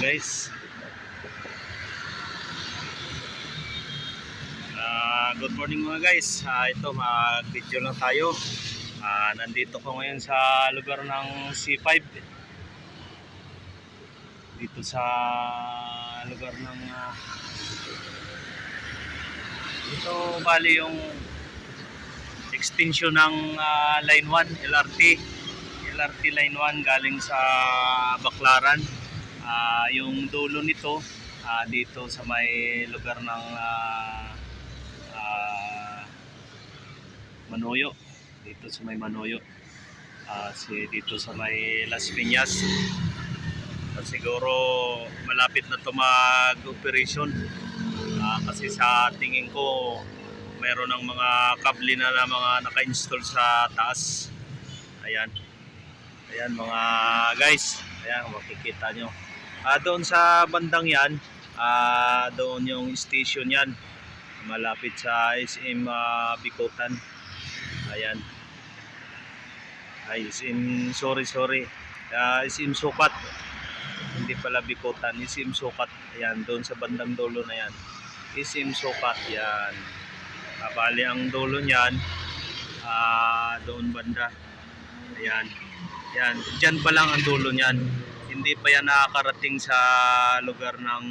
guys. Good morning mga guys. Ito mag-video lang tayo. Nandito ko ngayon sa lugar ng C5. Dito sa lugar ng ito bali yung extension ng line 1 LRT line 1 galing sa Baclaran. Yung dulo nito dito sa may lugar ng Manoyo, dito sa may Manoyo, dito sa may Las Piñas. Siguro malapit na to mag-operation, kasi sa tingin ko mayroon ng mga kable na mga naka-install sa taas. Ayan mga guys, ayan makikita nyo. Doon sa bandang yan, doon yung station yan, malapit sa SM Bikutan. Ayan, ay SM SM Sukat, hindi pala Bikutan, SM Sukat. Ayan, doon sa bandang dulo na yan, SM Sukat yan. Bali ang dulo niyan doon banda. Ayan, dyan pa lang ang dulo niyan, hindi pa yan nakakarating sa lugar ng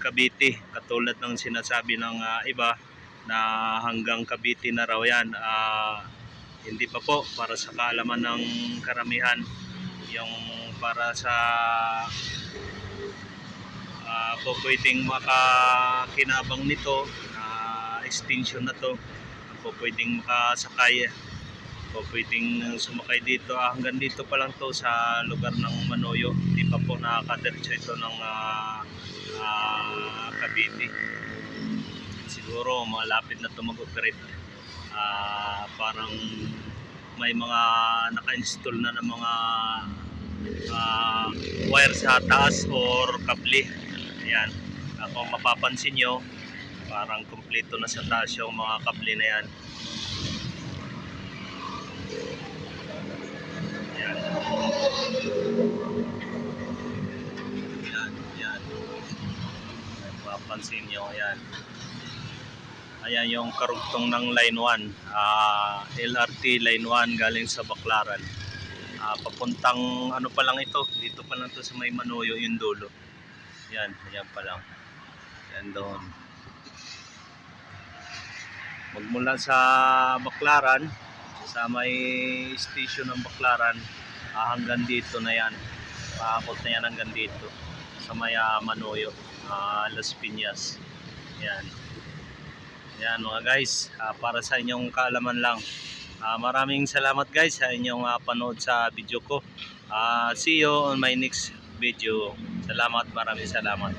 Cavite, katulad ng sinasabi ng iba na hanggang Cavite na raw yan. Hindi pa po, para sa kaalaman ng karamihan, yung para sa po pwedeng makakinabang nito na extension na to, po pwedeng makasakay, po pwedeng sumakay dito. Hanggang dito pa lang to sa lugar ng Manoyo, hindi pa po nakakadiretso ito ng Cavite. Siguro malapit na ito mag-operate. Parang may mga naka-install na ng mga wire sa taas or kable. Ayan, kung mapapansin nyo, parang kompleto na sa taas yung mga kable na yan. Ayan. Mapapansin nyo, ayan yung karugtong ng line 1, LRT line 1 galing sa Baclaran. Papuntang ano pa lang ito, dito pa lang to sa may Manoyo yung dulo. Ayan pa lang. Ayan doon. Magmula sa Baclaran, sa may station ng Baclaran, hanggang dito na yan. Paakot na yan hanggang dito sa may Manoyo, Las Piñas. Yan mga guys, para sa inyong kaalaman lang. Maraming salamat guys sa inyong panood sa video ko. See you on my next video. Salamat, maraming salamat.